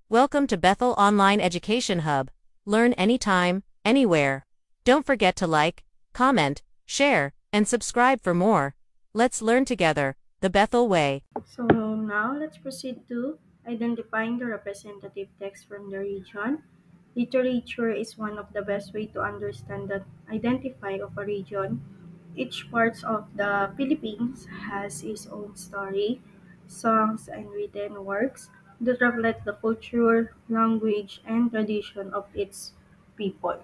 Welcome to Bethel Online Education Hub. Learn anytime, anywhere. Don't forget to like, comment, share, and subscribe for more. Let's learn together, the Bethel way. So now let's proceed to identifying the representative text from the region. Literature is one of the best way to understand the identify of a region. Each part of the Philippines has its own story, songs, and written works that reflect the culture, language, and tradition of its people.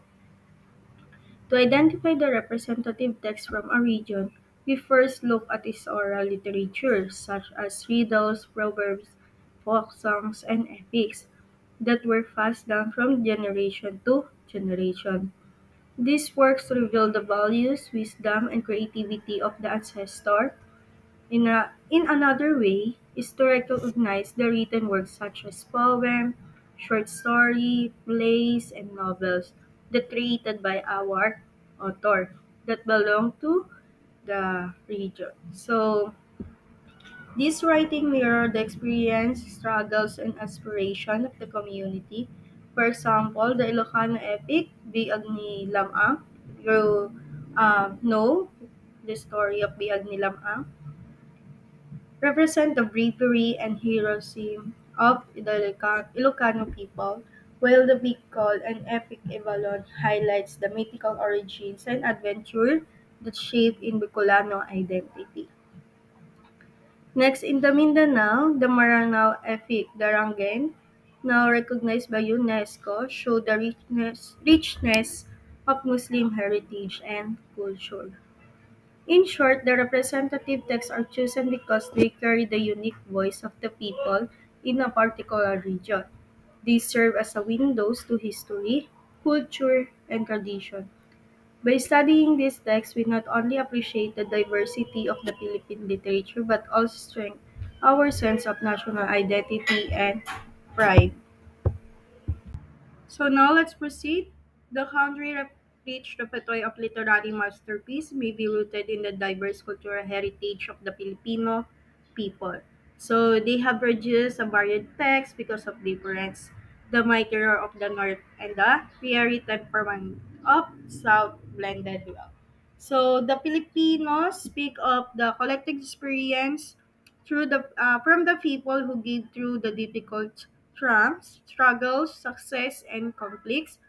To identify the representative text from a region, we first look at its oral literature, such as riddles, proverbs, folk songs, and epics, that were passed down from generation to generation. These works reveal the values, wisdom, and creativity of the ancestor. In another way is to recognize the written works such as poem, short story, plays, and novels that created by our author that belong to the region. So this writing mirror the experience, struggles, and aspiration of the community. For example, the Ilocano epic, Biag ni Lamang. You know the story of Biag ni Lamang represent the bravery and heroism of the Ilocano people, while the Bicol and Epic Avalon highlights the mythical origins and adventure that shape in Bicolano identity. Next, in the Mindanao, the Maranao Epic Darangen, now recognized by UNESCO, show the richness of Muslim heritage and culture. In short, the representative texts are chosen because they carry the unique voice of the people in a particular region. They serve as a windows to history, culture, and tradition. By studying these texts, we not only appreciate the diversity of the Philippine literature but also strengthen our sense of national identity and pride. So now let's proceed. The rich repertoire of literary masterpiece may be rooted in the diverse cultural heritage of the Filipino people. So they have produced a varied text because of difference. The mightier of the north and the fiery temperament of south blended well. So the Filipinos speak of the collective experience from the people who gave through the difficult triumphs, struggles, success, and conflicts,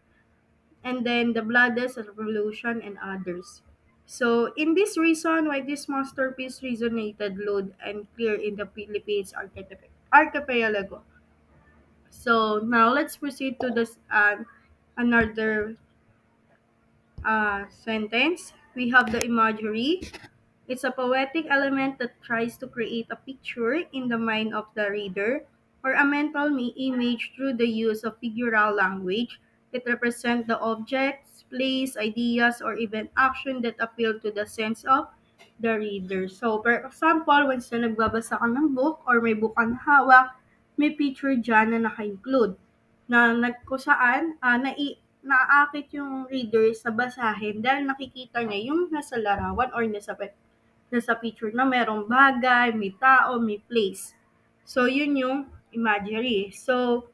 and then the bloodless revolution and others. So, in this reason why this masterpiece resonated loud and clear in the Philippines archipelago. So, now let's proceed to this another sentence. We have the imagery. It's a poetic element that tries to create a picture in the mind of the reader or a mental image through the use of figural language. It represents the objects, place, ideas, or even action that appeal to the sense of the reader. So, for example, once na nagbabasa ka ng book or may book kang hawak, may picture dyan na naka-include na kung saan naaakit yung reader sa basahin dahil nakikita niya yung nasa larawan or nasa picture na merong bagay, may tao, may place. So, yun yung imagery. So,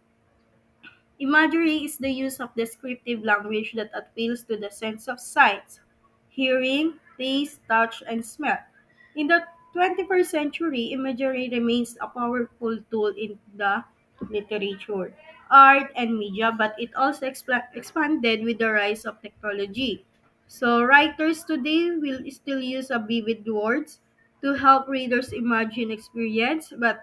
imagery is the use of descriptive language that appeals to the sense of sight, hearing, taste, touch, and smell. In the 21st century, imagery remains a powerful tool in the literature, art, and media, but it also expanded with the rise of technology. So, writers today will still use a vivid words to help readers imagine experience, but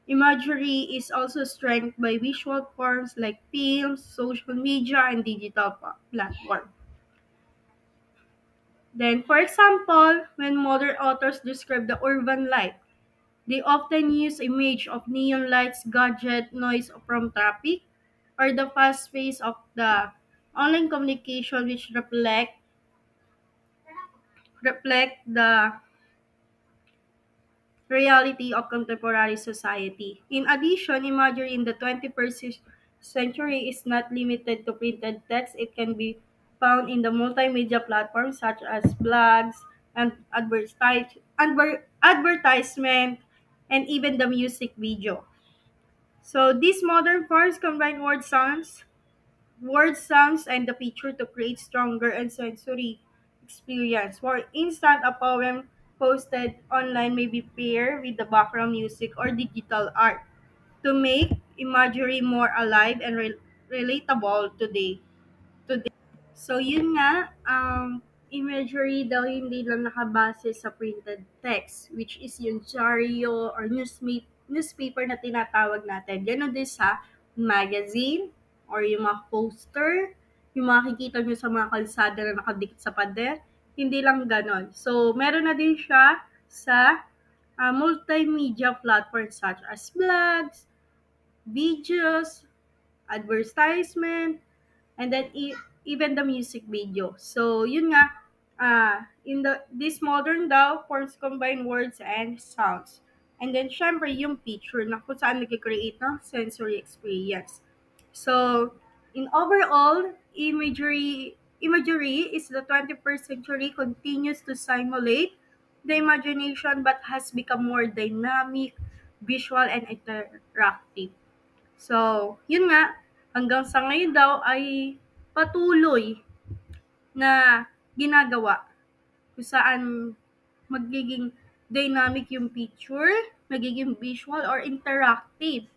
imagery is also strengthened by visual forms like films, social media, and digital platforms. Then, for example, when modern authors describe the urban life, they often use image of neon lights, gadget, noise from traffic, or the fast pace of the online communication which reflect the reality of contemporary society. In addition, imagery in the 21st century is not limited to printed text. It can be found in the multimedia platforms such as blogs and advertisement and even the music video. So these modern forms combine words, sounds, and the picture to create stronger and sensory experience. For instance, a poem posted online may be paired with the background music or digital art to make imagery more alive and relatable today. So yun nga, imagery daw hindi lang nakabase sa printed text, which is yung dyaryo or newspaper na tinatawag natin. Ganon din sa magazine or yung mga poster, yung makikita nyo sa mga kalsada na nakadikit sa pader. Hindi lang ganon. So, meron na din siya sa multimedia platforms such as blogs, videos, advertisement, and then even the music video. So, yun nga, in this modern daw, forms combine words and sounds. And then, syempre, yung picture na kung saan nag-create ng sensory experience. So, in overall, imagery is the 21st century continues to simulate the imagination but has become more dynamic, visual, and interactive. So, yun nga, hanggang sa ngayon daw ay patuloy na ginagawa kung saan magiging dynamic yung picture, magiging visual or interactive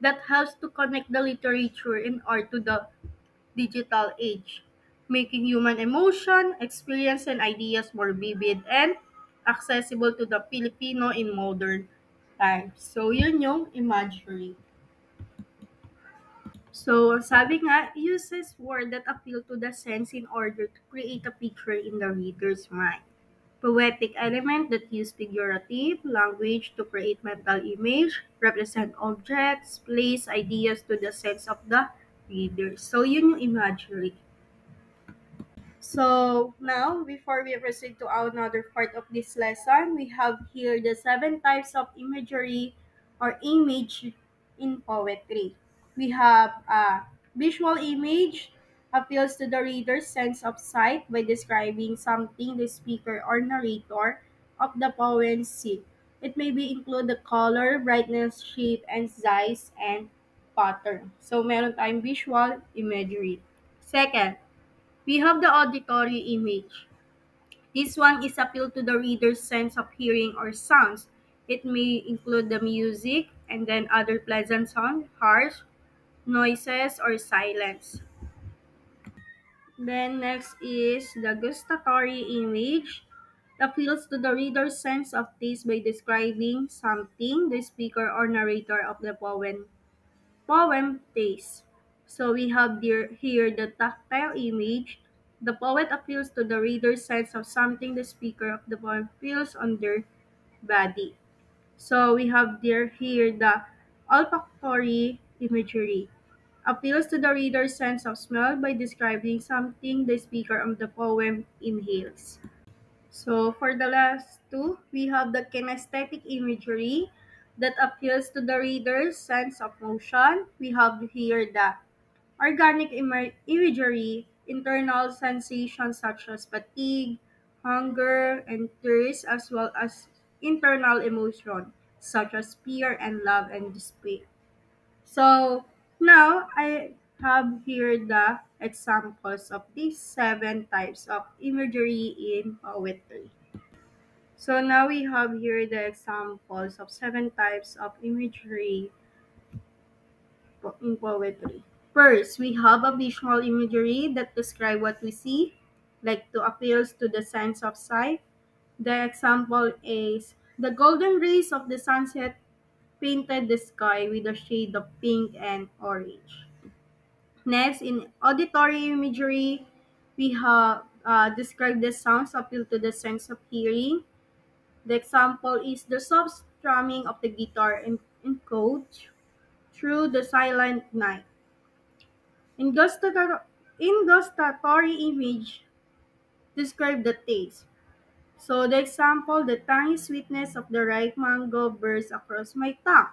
that helps to connect the literature and art to the digital age, making human emotion, experience, and ideas more vivid and accessible to the Filipino in modern times. So, yun yung imagery. So, sabi nga, uses word that appeal to the sense in order to create a picture in the reader's mind. Poetic element that use figurative language to create mental image, represent objects, place ideas to the sense of the reader. So, yun yung imagery. So, now, before we proceed to another part of this lesson, we have here the 7 types of imagery or image in poetry. We have visual image appeals to the reader's sense of sight by describing something the speaker or narrator of the poem see. It may be include the color, brightness, shape, and size, and pattern. So, meron tayong visual imagery. Second, we have the auditory image. This one is appeal to the reader's sense of hearing or sounds. It may include the music and then other pleasant sound, harsh noises, or silence. Then next is the gustatory image. Appeals to the reader's sense of taste by describing something the speaker or narrator of the poem taste. So we have here the tactile image. The poet appeals to the reader's sense of something the speaker of the poem feels on their body. So we have here the olfactory imagery. Appeals to the reader's sense of smell by describing something the speaker of the poem inhales. So for the last two, we have the kinesthetic imagery that appeals to the reader's sense of motion. We have here the organic imagery, internal sensations such as fatigue, hunger, and thirst, as well as internal emotion such as fear and love and despair. So now I have here the examples of these 7 types of imagery in poetry. So now we have here the examples of 7 types of imagery in poetry. First, we have a visual imagery that describe what we see, like to appeals to the sense of sight. The example is the golden rays of the sunset painted the sky with a shade of pink and orange. Next, in auditory imagery, we have described the sounds appeal to the sense of hearing. The example is the soft strumming of the guitar in coach through the silent night. In gustatory image, describe the taste. So the example, the tangy sweetness of the ripe mango bursts across my tongue.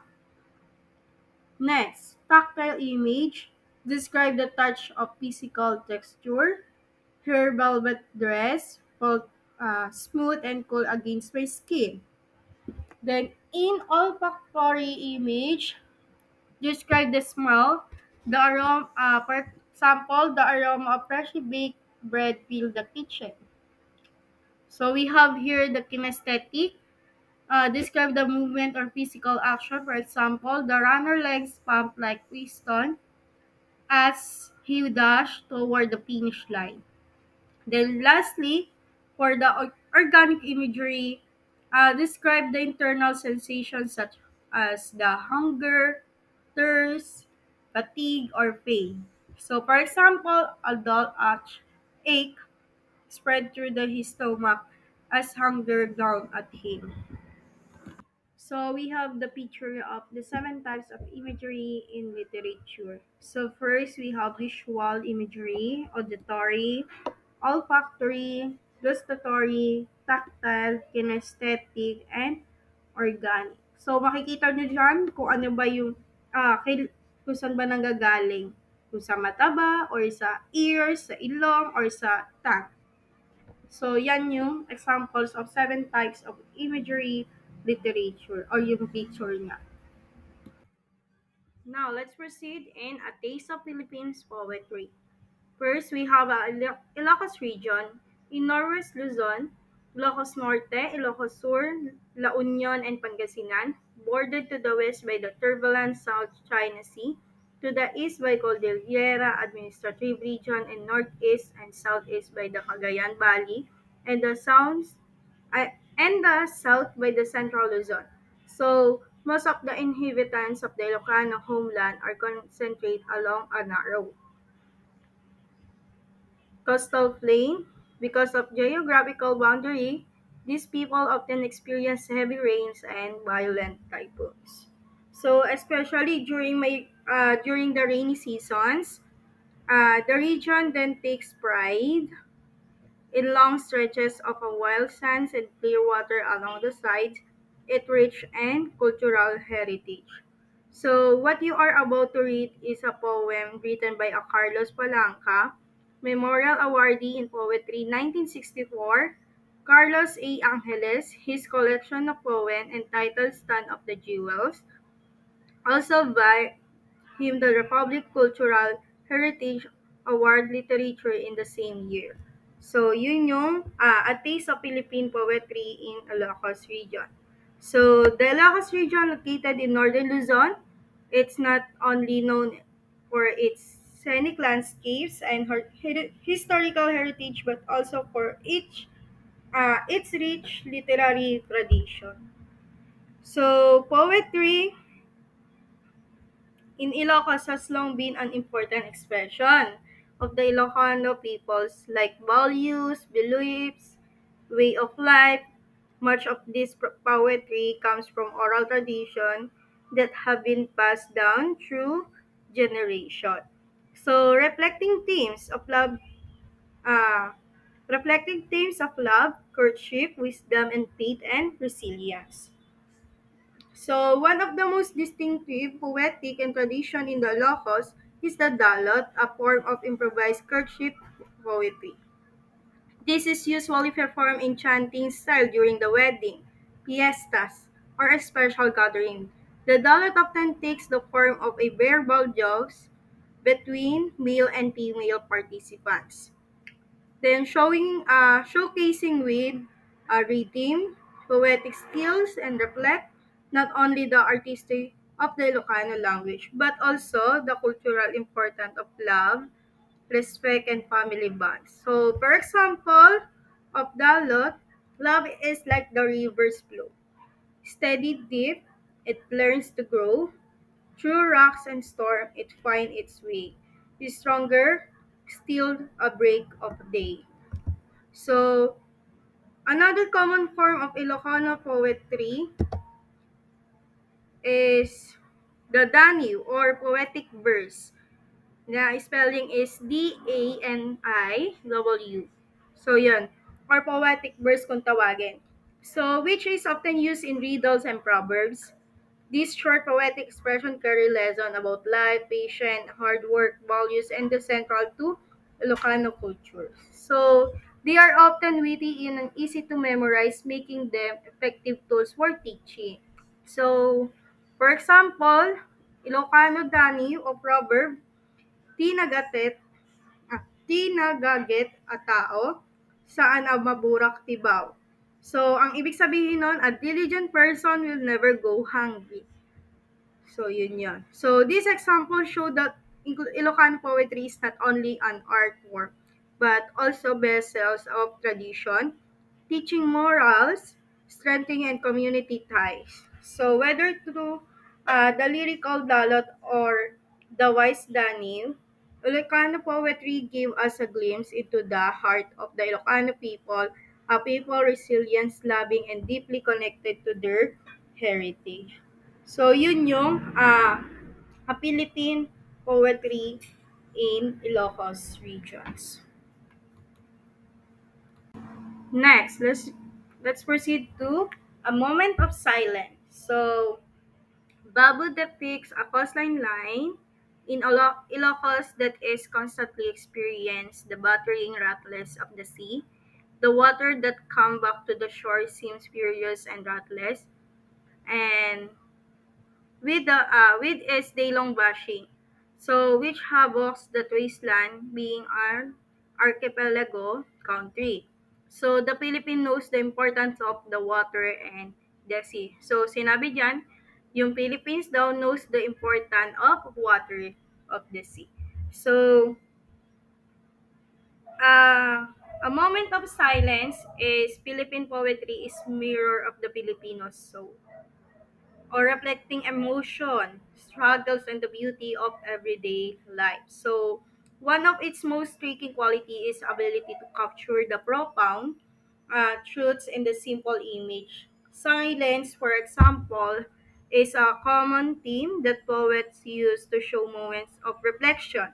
Next, tactile image, describe the touch of physical texture. Her velvet dress felt smooth and cool against my skin. Then in olfactory image, Describe the smell, the aroma, for example, the aroma of freshly baked bread fill the kitchen. So we have here the kinesthetic. Describe the movement or physical action. For example, the runner legs pump like piston as he dashed toward the finish line. Then lastly, for the organic imagery, describe the internal sensations such as the hunger, thirst, fatigue, or pain. So for example, a dull ache spread through his stomach as hunger gnawed at him. So we have the picture of the seven types of imagery in literature. So first we have visual imagery, auditory, olfactory, gustatory, tactile, kinesthetic, and organic. So makikita nyo dyan kung ano ba yung, kung saan ba nanggagaling. Kung sa mata ba, or sa ears, sa ilong, or sa tongue. So, yan yung examples of seven types of imagery literature or yung picture niya. Now, let's proceed in A Taste of Philippines Poetry. First, we have Ilocos region, in Norwest Luzon, Ilocos Norte, Ilocos Sur, La Union, and Pangasinan, bordered to the west by the turbulent South China Sea, to the east by Cordillera Administrative Region, and northeast and southeast by the Cagayan Valley, and the south by the Central Luzon. So, most of the inhabitants of the Ilocano homeland are concentrated along a narrow coastal plain. Because of geographical boundary, these people often experience heavy rains and violent typhoons. So, especially during the rainy seasons, the region then takes pride in long stretches of a wild sands and clear water along the sides, its rich and cultural heritage. So, what you are about to read is a poem written by a Carlos Palanca, Memorial Awardee in Poetry 1964. Carlos A. Angeles, his collection of poems entitled Stand of the Jewels, also by him the Republic Cultural Heritage Award Literature in the same year. So, yun yung A Taste of Philippine Poetry in Ilocos Region. So, the Ilocos region located in northern Luzon, it's not only known for its scenic landscapes and historical heritage, but also for its rich literary tradition. So, poetry in Ilocos has long been an important expression of the Ilocano peoples like values, beliefs, way of life. Much of this poetry comes from oral tradition that have been passed down through generation. So uh, reflecting themes of love, courtship, wisdom, and faith and resilience. So, one of the most distinctive poetic and tradition in the Ilocos is the dalot, a form of improvised courtship poetry. This is usually performed in chanting style during the wedding, fiestas, or a special gathering. The dalot often takes the form of a verbal jokes between male and female participants. Then showcasing with rhythm, poetic skills, and reflect not only the artistry of the Ilocano language, but also the cultural importance of love, respect, and family bonds. So, for example, of Dalot, love is like the river's flow. Steady deep, it learns to grow. Through rocks and storm, it finds its way. Is stronger, still a break of day. So, another common form of Ilocano poetry is the Dani or poetic verse. The spelling is Daniw. So, yun. Or poetic verse kung tawagin. So, which is often used in riddles and proverbs. These short poetic expressions carry lessons about life, patience, hard work, values, and the central to Ilocano culture. So, they are often witty and easy to memorize, making them effective tools for teaching. So, for example, Ilocano Dani o proverb, tinagatet, tinagaget a tao, saan ang maburak tibaw. So, ang ibig sabihin nun, a diligent person will never go hungry. So, yun yun. So, this example show that Ilocano poetry is not only an art form, but also vessels of tradition, teaching morals, strengthening and community ties. So, whether through the lyrical ballad or the wise Daniel, Ilocano poetry gave us a glimpse into the heart of the Ilocano people, a people resilient, loving, and deeply connected to their heritage. So, yun yung a Philippine poetry in Ilocos regions. Next, let's proceed to a moment of silence. So, Babu depicts a coastline line in Ilocos that is constantly experienced the battering rattles of the sea. The water that come back to the shore seems furious and restless, and with its day-long bashing. So, which havocs the wasteland being an archipelago country. So, the Philippines knows the importance of the water and the sea. So, sinabi dyan, yung Philippines daw knows the importance of water of the sea. So, a moment of silence is Philippine poetry is mirror of the Filipinos soul, or reflecting emotion, struggles, and the beauty of everyday life. So, one of its most striking quality is ability to capture the profound truths in the simple image. Silence, for example, is a common theme that poets use to show moments of reflection,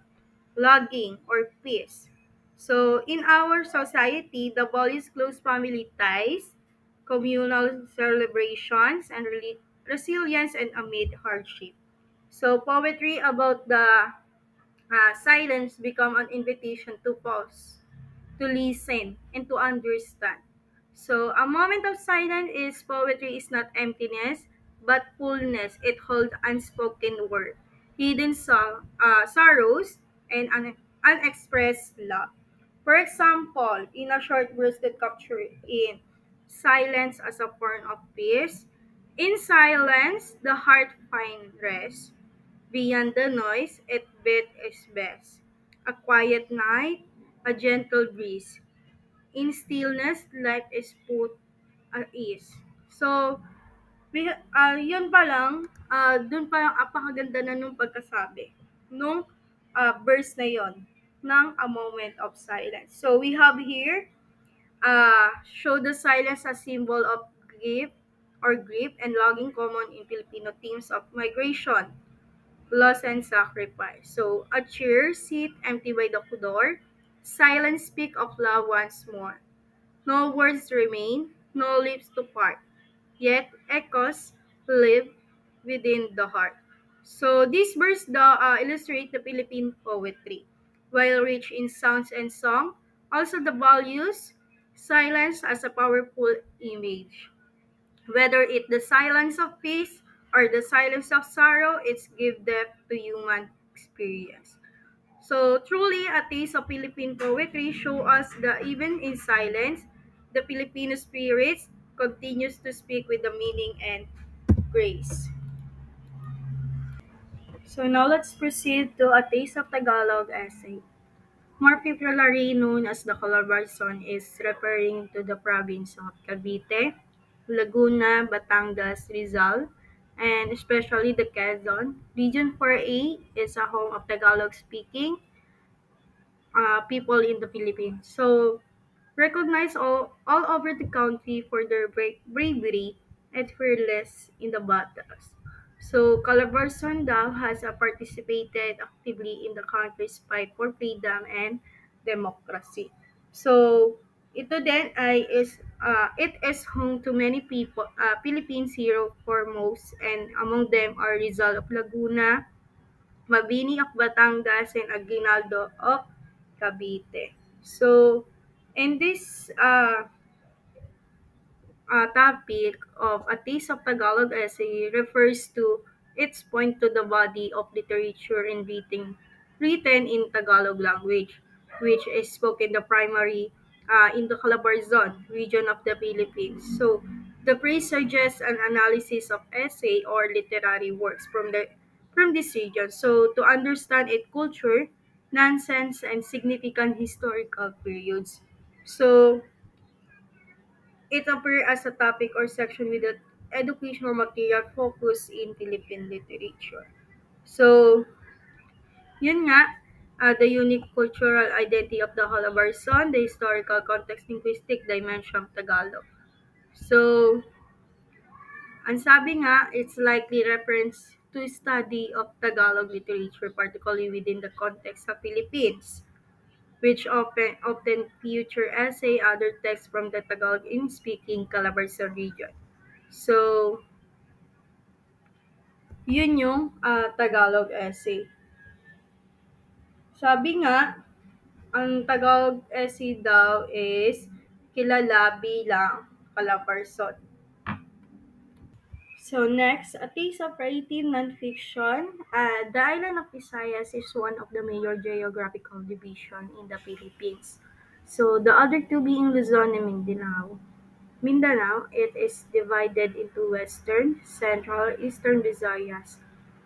longing, or peace. So, in our society, the body's close family ties, communal celebrations, and resilience and amid hardship. So, poetry about the silence become an invitation to pause, to listen, and to understand. So, a moment of silence is poetry is not emptiness, but fullness. It holds unspoken word, hidden sorrows, and unexpressed love. For example, in a short verse that capture in silence as a form of peace, in silence the heart finds rest. Beyond the noise, it bed is best. A quiet night, a gentle breeze. In stillness, life is put at ease. So, yun pa lang, dun pa lang apakaganda na nung pagkasabi nung verse na yon ng A Moment of Silence. So, we have here, show the silence as symbol of grief and longing common in Filipino themes of migration, loss, and sacrifice. So, a chair, seat empty by the door, silence speak of love once more. No words remain, no lips to part, yet echoes live within the heart. So, this verse illustrate the Philippine poetry. While rich in sounds and song, also the values silence as a powerful image. Whether it the silence of peace or the silence of sorrow, it's give depth to human experience. So truly, a taste of Philippine poetry show us that even in silence, the Filipino spirit continues to speak with the meaning and grace. So now let's proceed to a taste of Tagalog essay. More popularly known as the Calabarzon is referring to the province of Cavite, Laguna, Batangas, Rizal, and especially the Quezon. Region 4A is a home of Tagalog-speaking people in the Philippines. So, recognized all over the country for their bravery and fearless in the battles. So, Calabarzon Dal has participated actively in the country's fight for freedom and democracy. So, ito din ay it is home to many people, Philippines hero foremost, and among them are Rizal of Laguna, Mabini of Batangas, and Aguinaldo of Cavite. So, in this topic of A Taste of Tagalog essay refers to its point to the body of literature and written in Tagalog language, which is spoken the primary in the Calabarzon region of the Philippines. So the phrase suggests an analysis of essay or literary works from this region. So to understand its culture, nonsense, and significant historical periods. So it appears as a topic or section with the educational material focus in Philippine literature. So, yun nga, the unique cultural identity of the Calabarzon, the historical context, linguistic dimension of Tagalog. So, ang sabi nga, it's likely reference to study of Tagalog literature, particularly within the context of Philippines, which often feature essay, other texts from the Tagalog in speaking Calabarzon region. So, yun yung Tagalog essay. Sabi nga, ang Tagalog essay daw is kilala bilang Calabarzon. So next, a taste of creative nonfiction. The island of Visayas is one of the major geographical division in the Philippines. So the other two being Luzon and Mindanao. Mindanao, it is divided into Western, Central, Eastern Visayas.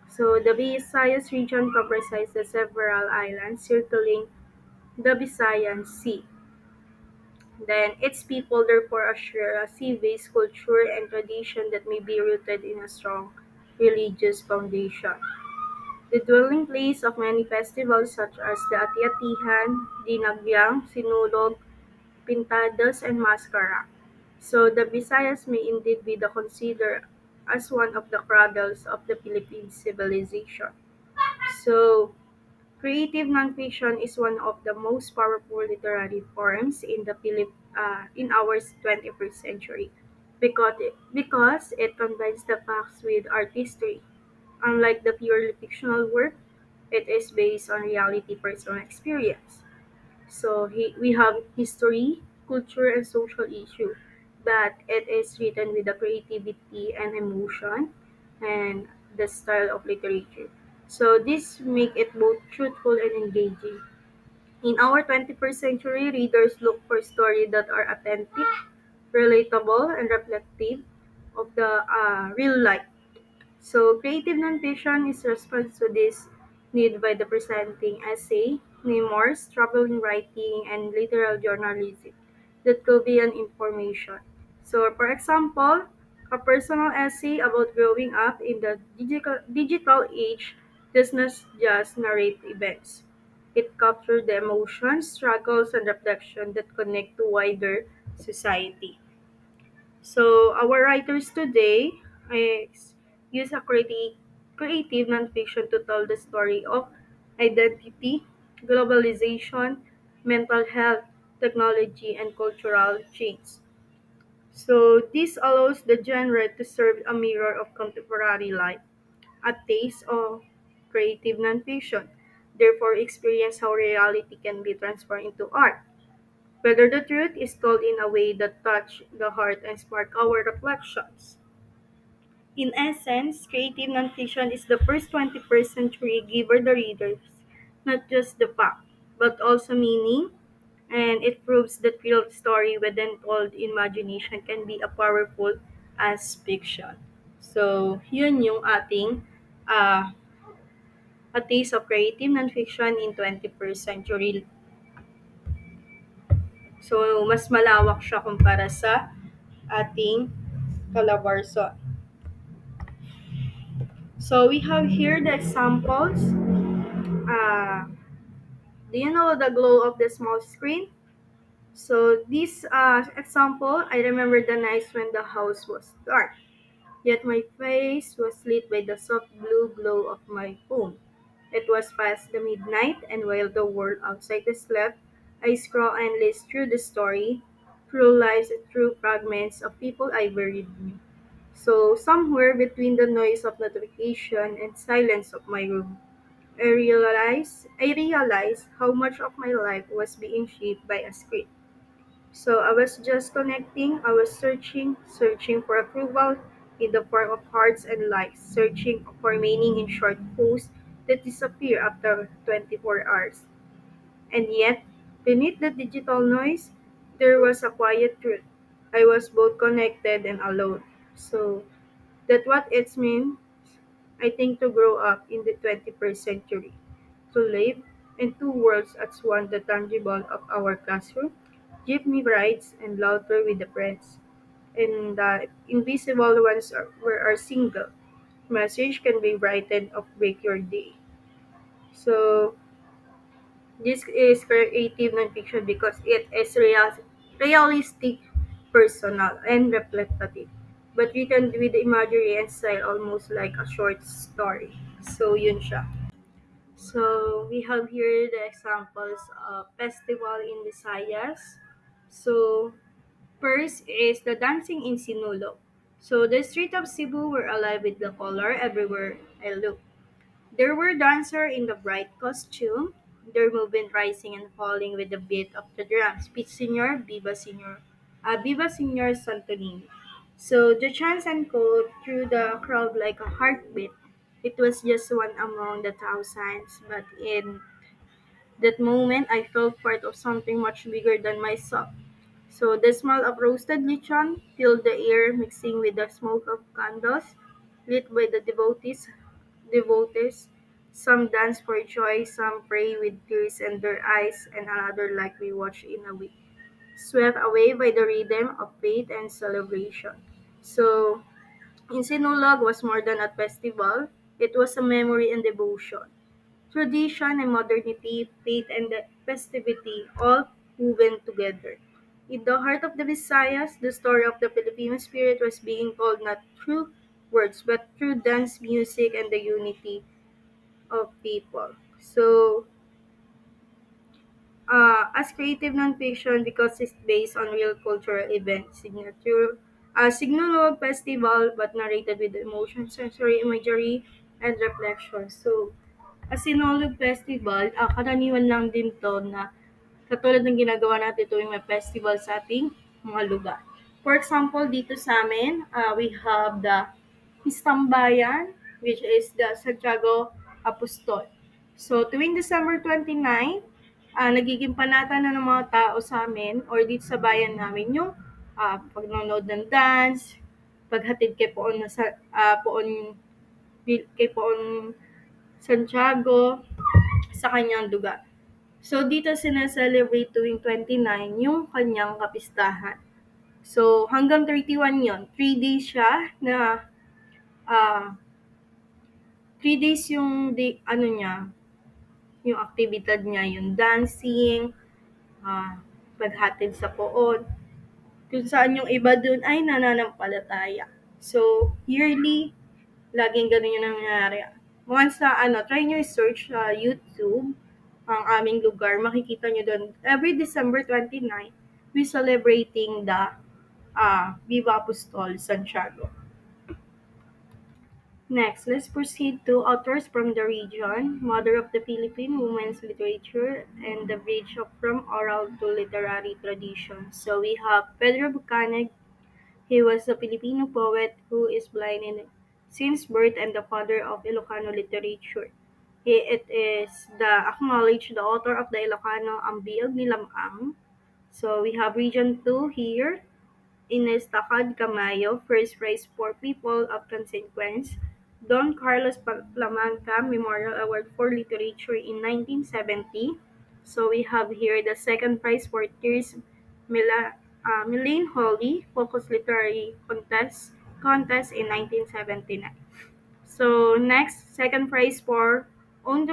So the Visayas region comprises the several islands circling the Visayan Sea. Then its people therefore assure a sea-based culture and tradition that may be rooted in a strong religious foundation. The dwelling place of many festivals such as the Ati-Atihan, Dinagyang, Sinulog, Pintadas, and Mascara. So the Visayas may indeed be considered as one of the cradles of the Philippine civilization. So creative nonfiction is one of the most powerful literary forms in in our 21st century because it combines the facts with artistry. Unlike the purely fictional work, it is based on reality personal experience. So we have history, culture, and social issue, but it is written with the creativity and emotion and the style of literature. So this make it both truthful and engaging. In our 21st century, readers look for stories that are authentic, relatable, and reflective of the real life. So creative nonfiction is response to this need by the presenting essay, memoirs, travel writing, and literal journalism that could be an information. So for example, a personal essay about growing up in the digital age does not just narrate events. It captures the emotions, struggles, and reflection that connect to wider society. So our writers today use a creative nonfiction to tell the story of identity, globalization, mental health, technology, and cultural change. So this allows the genre to serve a mirror of contemporary life, a taste of creative nonfiction. Therefore, experience how reality can be transformed into art. Whether the truth is told in a way that touch the heart and spark our reflections. In essence, creative nonfiction is the first 21st century giver the readers not just the fact, but also meaning, and it proves that real story when told in imagination can be as powerful as fiction. So, yun yung ating uh, a taste of creative nonfiction in 21st century. So, mas malawak siya kumpara sa ating Calabarzon. So, we have here the examples. Uh, do you know the glow of the small screen? So, this example, I remember the nights when the house was dark, yet my face was lit by the soft blue glow of my phone. It was past the midnight, and while the world outside slept, I scroll endless through the story, through lives and through fragments of people I buried me. So, somewhere between the noise of notification and silence of my room, I realized how much of my life was being shaped by a screen. So I was just connecting, I was searching for approval, in the form of hearts and likes, searching for meaning in short posts that disappear after 24 hours. And yet, beneath the digital noise, there was a quiet truth. I was both connected and alone. So, that what it means, I think, to grow up in the 21st century, to live in two worlds at once, the tangible of our classroom, jeepney rides, and laughter with the friends, and the invisible ones were our single message can be brightened or break your day. So, this is creative nonfiction because it is realistic, personal, and reflective, but written with imagery and style almost like a short story. So, yun siya. So, we have here the examples of festival in Visayas. So, first is the dancing in Sinulog. So, the street of Cebu were alive with the color everywhere I looked. There were dancers in the bright costume, their movement rising and falling with the beat of the drums. Pete Senior, Viva Senior Santonini. So the chants and called through the crowd like a heartbeat. It was just one among the thousands, but in that moment I felt part of something much bigger than myself. So the smell of roasted lechon filled the air, mixing with the smoke of candles lit by the devotees. Some dance for joy, some pray with tears in their eyes, and another like we watch in a week, swept away by the rhythm of faith and celebration. So, Insinulog was more than a festival, it was a memory and devotion. Tradition and modernity, faith and the festivity, all woven together. In the heart of the Visayas, the story of the Filipino spirit was being told not through words, but through dance, music, and the unity of people. So, as creative nonfiction, because it's based on real cultural events, Signolog Festival, but narrated with emotion, sensory imagery, and reflection. So, a Sinulog Festival, karaniwan lang din to na katulad ng ginagawa natin tuwing may festival sa ating mga lugar. For example, dito sa amin, we have the Istambayan, which is the Santiago Apostol. So, tuwing December 29, nagiging panata na ng mga tao sa amin or dito sa bayan namin yung pagnonood ng dance, paghatid kay Poon, kay Poon Santiago sa kanyang lugar. So, dito sineselebrate tuwing 29 yung kanyang kapistahan. So, hanggang 31 yon 3 days siya na, ah, 3 days yung, ano niya, yung aktibidad niya, yung dancing, paghatid sa poon, kung saan yung iba dun ay nananampalataya. So, yearly, laging ganun yung nangyayari. Once na, try nyo i-search sa YouTube, ang aming lugar, makikita nyo doon. Every December 29, we celebrating the Viva Apostol Santiago. Next, let's proceed to authors from the region, mother of the Philippine women's literature, and the bridge from oral to literary tradition. So we have Pedro Bucaneg. He was a Filipino poet who is blind since birth and the father of Ilocano literature. It is acknowledged the author of the Ilocano Ang Biyog ni Lamang. So we have Region 2 here. Ines Tacad Camayo, first prize for people of consequence. Don Carlos Palamanta Memorial Award for Literature in 1970. So we have here the second prize for Tears Mylene Holly Focus Literary Contest in 1979. So next, second prize for On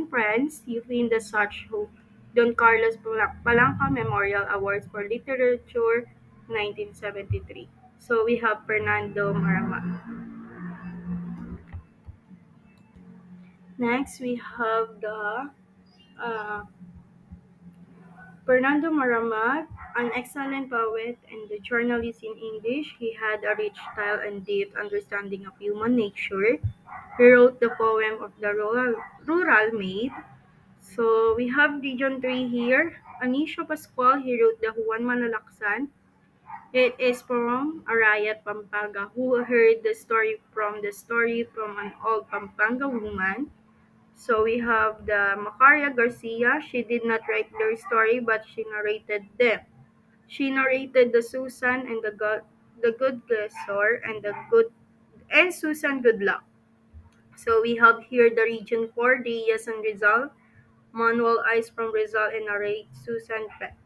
Friends, You Find the Such Hope. Don Carlos Palanca Memorial Awards for Literature 1973. So we have Fernando Marama. Next, we have the uh, Fernando Maramag, an excellent poet and a journalist in English. He had a rich style and deep understanding of human nature. He wrote the poem of the Rural Maid. So we have Region 3 here. Anicio Pascual, he wrote the Juan Manalaksan. It is from Arayat, Pampanga, who heard the story from an old Pampanga woman. So we have the Macaria Garcia. She did not write their story, but she narrated them. She narrated the Susan and the Good Glessor and the Good and Susan Goodluck. So we have here the Region 4, Diaz and Rizal. Manuel Ice from Rizal and narrate Susan Peck.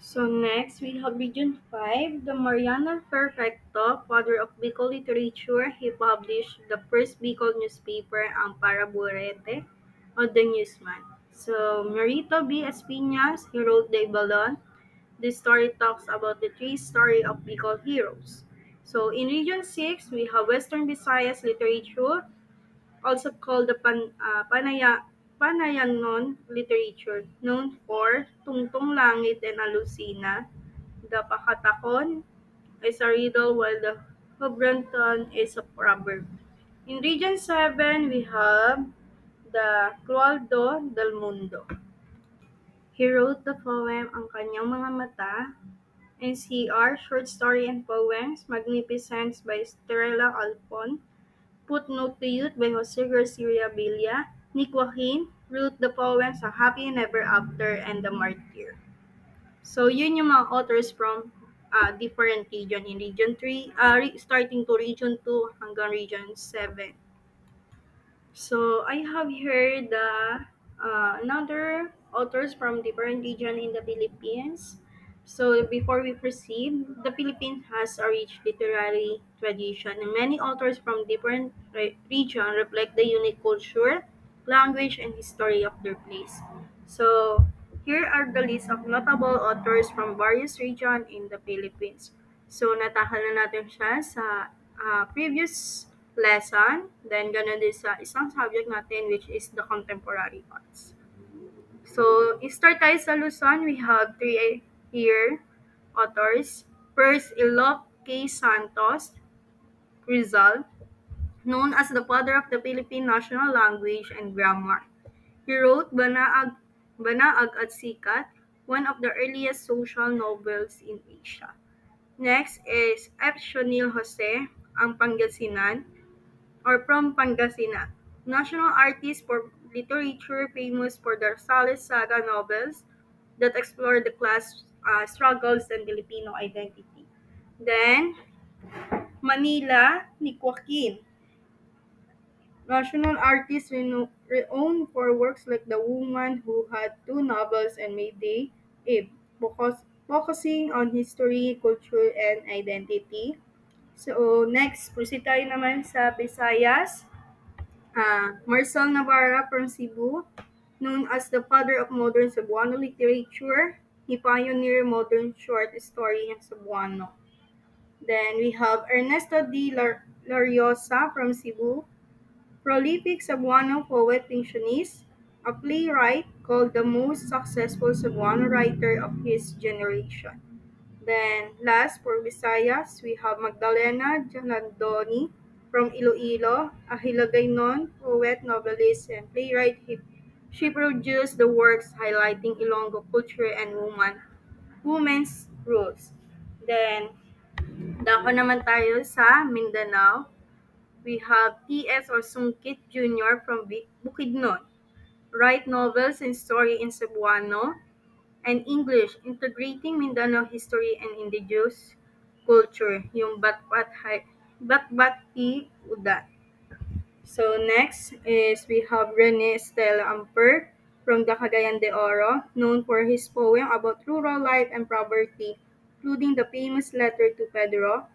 So next, we have Region 5, the Mariano Perfecto, father of Bicol literature. He published the first Bicol newspaper, ang Paraburete, o The Newsman. So, Merito B. Espinas, he wrote De Balon. This story talks about the three story of Bicol heroes. So, in Region 6, we have Western Visayas literature, also called the Panayangnon literature, known for Tungtung Langit and Alusina. The Pakatakon is a riddle while the Hubranton is a proverb. In Region 7, we have the Crualdo del Mundo. He wrote the poem Ang Kanyang Mga Mata, NCR, short story and poems, Magnificence by Estrella Alpon, Footnote to Youth by Jose Garcia Villa, Nick Joaquin wrote the poems A Happy and Ever After and The Martyr. So, yun yung mga authors from different region. In Region 3, starting to Region 2 hanggang Region 7. So, I have here the another authors from different region in the Philippines. So, before we proceed, the Philippines has a rich literary tradition, and many authors from different region reflect the unique culture, language, and history of their place. So, here are the list of notable authors from various region in the Philippines. So, natakal na natin siya sa previous lesson. Then, ganun din sa isang subject natin, which is the contemporary arts. So, start tayo sa Luzon. We have three here authors. First, Ilok K. Santos Rizal, known as the father of the Philippine national language and grammar. He wrote Banaag at Sikat, one of the earliest social novels in Asia. Next is F. Shonil Jose, ang Pangasinan, or from Pangasinan. National artist for literature famous for the Rosales Saga novels that explore the class struggles and Filipino identity. Then, Manila ni Joaquin. National artist renowned for works like The Woman Who Had Two Novels and Mayday Eve, focusing on history, culture, and identity. So, next, proceed tayo naman sa Visayas. Marcel Navarra from Cebu, known as the father of modern Cebuano literature. He pioneered modern short story in Cebuano. Then we have Ernesto D. Lariosa from Cebu, prolific Cebuano poet pensionist, a playwright called the most successful Cebuano writer of his generation. Then last for Visayas, we have Magdalena Janandoni from Iloilo, a Hiligaynon poet, novelist, and playwright. She produced the works highlighting Ilonggo culture and women's roles. Then, dako naman tayo sa Mindanao. We have T.S. or Sungkit Jr. from Bukidnon. Write novels and story in Cebuano and English, integrating Mindanao history and indigenous culture, yung Batbati Udan. So next is we have Rene Estela Amper from the Cagayan de Oro, known for his poem about rural life and poverty, including the famous letter to Pedro,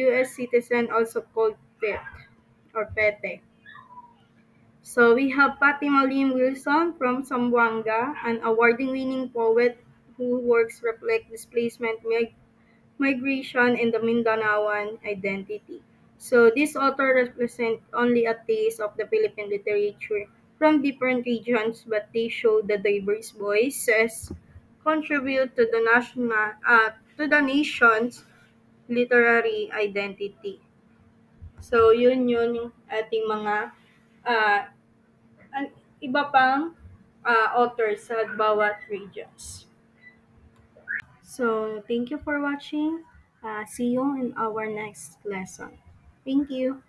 U.S. citizen also called Pete or Pete. So we have Fatima Lim Wilson from Zamboanga, an award-winning poet whose works reflect displacement, migration, and the Mindanaoan identity. So this author represents only a taste of the Philippine literature from different regions, but they show the diverse voices contribute to the nation's literary identity. So yun yung ating mga uh, iba pang authors sa bawat regions. So, thank you for watching. See you in our next lesson. Thank you.